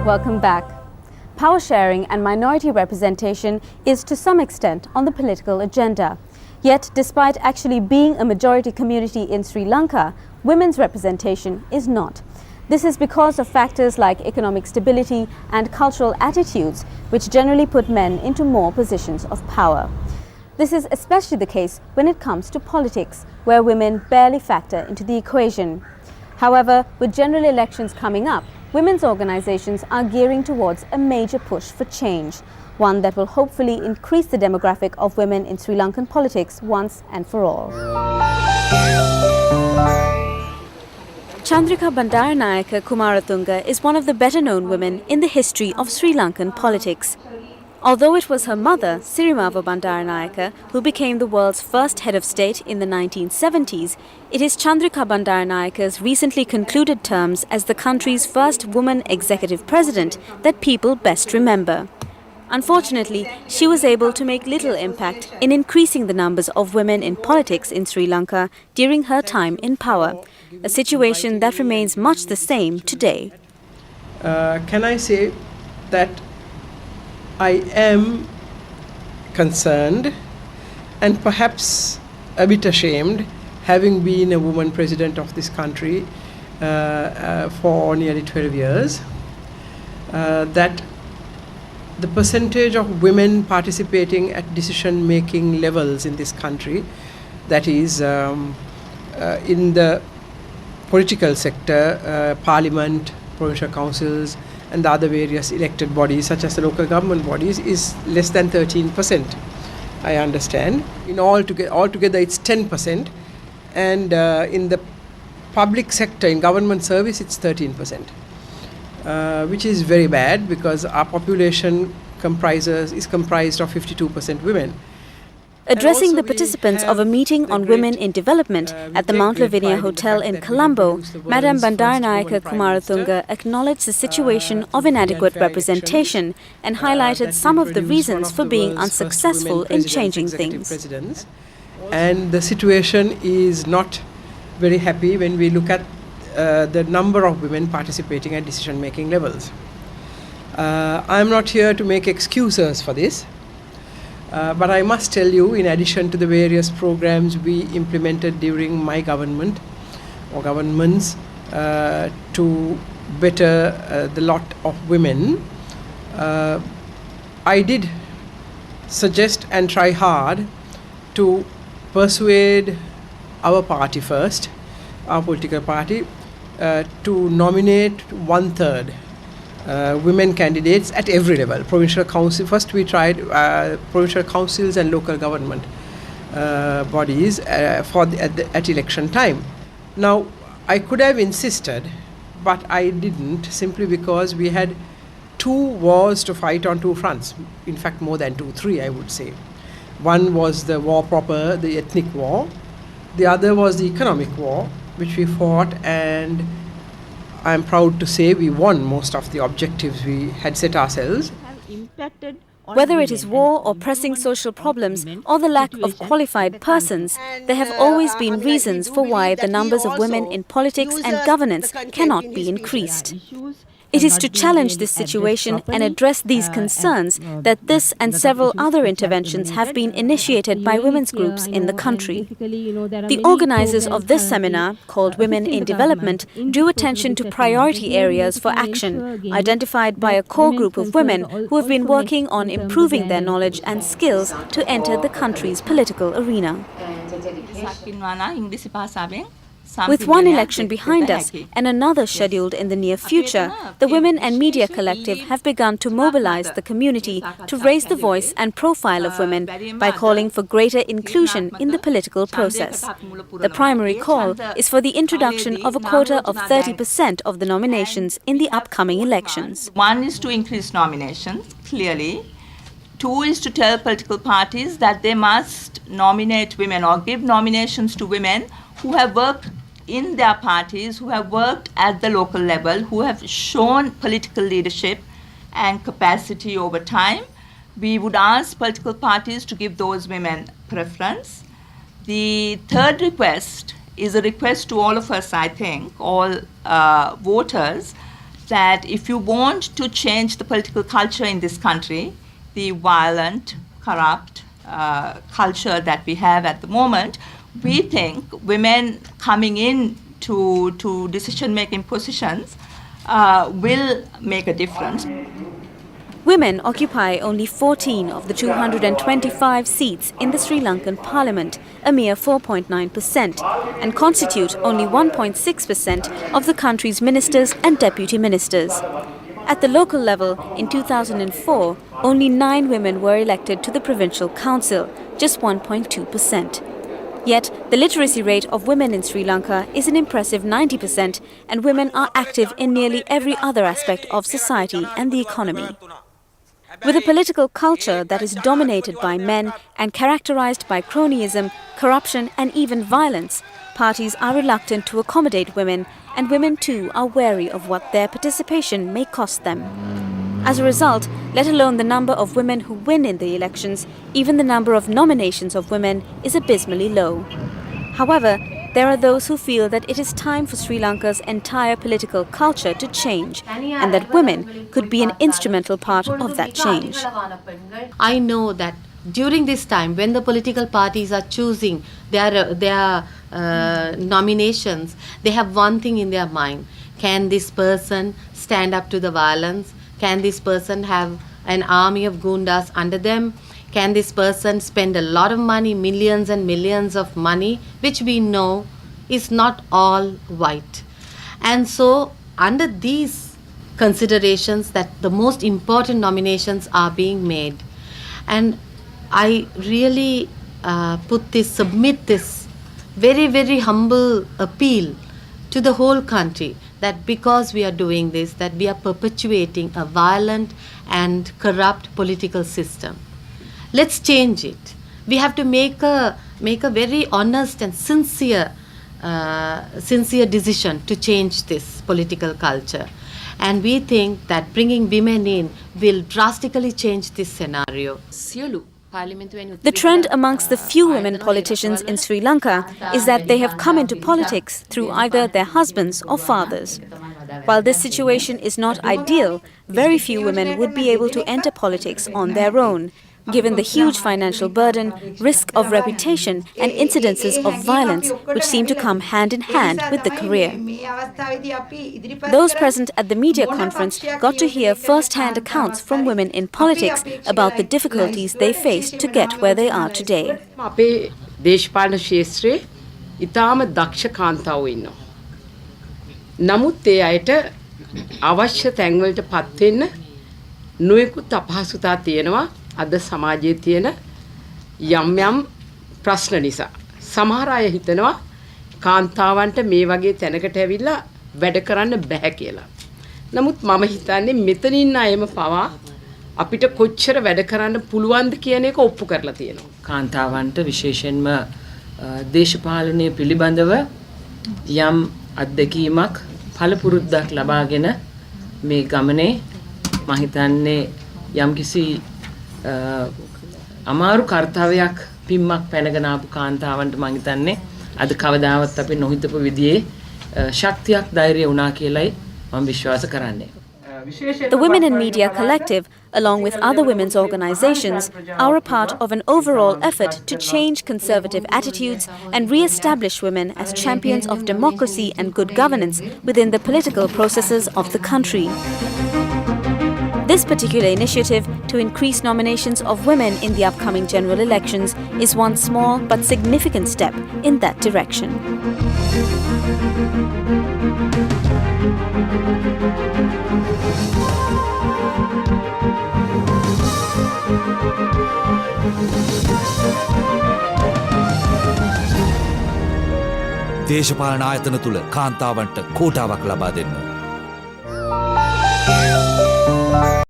Welcome back. Power sharing and minority representation is to some extent on the political agenda. Yet, despite actually being a majority community in Sri Lanka, women's representation is not. This is because of factors like economic stability and cultural attitudes, which generally put men into more positions of power. This is especially the case when it comes to politics, where women barely factor into the equation. However, with general elections coming up, women's organizations are gearing towards a major push for change, one that will hopefully increase the demographic of women in Sri Lankan politics once and for all. Chandrika Bandaranayake Kumaratunga is one of the better-known women in the history of Sri Lankan politics. Although it was her mother, Sirimava Bandaranayake, who became the world's first head of state in the 1970s, it is Chandrika Bandaranayake's recently concluded terms as the country's first woman executive president that people best remember. Unfortunately, she was able to make little impact in increasing the numbers of women in politics in Sri Lanka during her time in power, a situation that remains much the same today. Can I say that I am concerned and perhaps a bit ashamed, having been a woman president of this country for nearly 12 years, that the percentage of women participating at decision-making levels in this country, that is in the political sector, parliament, provincial councils, and the other various elected bodies such as the local government bodies, is less than 13%, I understand. In altogether it's 10%, and in the public sector, in government service, it's 13%, which is very bad because our population is comprised of 52% women. Addressing the participants of a meeting on women in development at the Mount Lavinia Hotel in Colombo, Madam Bandaranayake Kumaratunga acknowledged the situation of inadequate representation and highlighted some of the reasons for being unsuccessful in changing things. And the situation is not very happy when we look at the number of women participating at decision-making levels. I am not here to make excuses for this. But I must tell you, in addition to the various programs we implemented during my government or governments to better the lot of women, I did suggest and try hard to persuade our party first, our political party, to nominate 1/3 women candidates at every level. Provincial council, first we tried provincial councils and local government bodies at election time. Now, I could have insisted, but I didn't, simply because we had 2 wars to fight on 2 fronts. In fact, more than 2, 3, I would say. One was the war proper, the ethnic war. The other was the economic war, which we fought, and I'm proud to say we won most of the objectives we had set ourselves. Whether it is war or pressing social problems or the lack of qualified persons, there have always been reasons for why the numbers of women in politics and governance cannot be increased. It is to challenge this situation and address these concerns that this and several other interventions have been initiated by women's groups in the country. The organizers of this seminar, called Women in Development, drew attention to priority areas for action, identified by a core group of women who have been working on improving their knowledge and skills to enter the country's political arena. With one election behind us and another scheduled in the near future, the Women and Media Collective have begun to mobilize the community to raise the voice and profile of women by calling for greater inclusion in the political process. The primary call is for the introduction of a quota of 30% of the nominations in the upcoming elections. One is to increase nominations, clearly. 2 is to tell political parties that they must nominate women or give nominations to women who have worked in their parties, who have worked at the local level, who have shown political leadership and capacity over time. We would ask political parties to give those women preference. The third request is a request to all of us, I think, all voters, that if you want to change the political culture in this country, the violent, corrupt culture that we have at the moment, we think women coming in to decision-making positions will make a difference. Women occupy only 14 of the 225 seats in the Sri Lankan parliament, a mere 4.9%, and constitute only 1.6% of the country's ministers and deputy ministers. At the local level, in 2004, only 9 women were elected to the provincial council, just 1.2%. Yet, the literacy rate of women in Sri Lanka is an impressive 90%, and women are active in nearly every other aspect of society and the economy. With a political culture that is dominated by men and characterized by cronyism, corruption and even violence, parties are reluctant to accommodate women, and women too are wary of what their participation may cost them. As a result, let alone the number of women who win in the elections, even the number of nominations of women is abysmally low. However, there are those who feel that it is time for Sri Lanka's entire political culture to change, and that women could be an instrumental part of that change. I know that during this time, when the political parties are choosing their nominations, they have one thing in their mind. Can this person stand up to the violence? Can this person have an army of gundas under them? Can this person spend a lot of money, millions and millions of money, which we know is not all white. And so under these considerations that the most important nominations are being made. And I really submit this very, very humble appeal to the whole country that because we are doing this, that we are perpetuating a violent and corrupt political system. Let's change it. We have to make a very honest and sincere decision to change this political culture. And we think that bringing women in will drastically change this scenario. The trend amongst the few women politicians in Sri Lanka is that they have come into politics through either their husbands or fathers. While this situation is not ideal, very few women would be able to enter politics on their own, given the huge financial burden, risk of reputation and incidences of violence which seem to come hand in hand with the career. Those present at the media conference got to hear first-hand accounts from women in politics about the difficulties they faced to get where they are today. දේශපාලන ශාස්ත්‍රයේ ඊටාම දක්ෂ කාන්තාවෝ ඉන්නවා. නමුත් ඒ අයට අවශ්‍ය තැන්වලට පත් වෙන්න නොයෙකුත් අපහසුතා තියෙනවා. අද සමාජයේ තියෙන යම් යම් ප්‍රශ්න නිසා සමහර අය හිතනවා කාන්තාවන්ට මේ වගේ තැනකට ඇවිල්ලා වැඩ කරන්න බෑ කියලා. නමුත් මම හිතන්නේ මෙතන ඉන්න අයම පවා අපිට කොච්චර වැඩ කරන්න පුළුවන්ද කියන එක ඔප්පු කරලා තියෙනවා. කාන්තාවන්ට විශේෂයෙන්ම දේශපාලනය පිළිබඳව යම් අත්දැකීමක් පළපුරුද්දක් ලබාගෙන මේ ගමනේ මම හිතන්නේ යම්කිසි අමාරු කර්තව්‍යයක් පිම්මක් පැනගෙන ආපු කාන්තාවන්ට මම හිතන්නේ අද කවදාවත් අපි නොහිතපු විදිහේ ශක්තියක් ධෛර්යය වුණා කියලායි මම විශ්වාස කරන්නේ. The Women in Media Collective, along with other women's organizations, are a part of an overall effort to change conservative attitudes and re-establish women as champions of democracy and good governance within the political processes of the country. This particular initiative to increase nominations of women in the upcoming general elections is one small but significant step in that direction. දේශපාලන ආයතන තුල කාන්තාවන්ට කෝටාවක් ලබා දෙන්න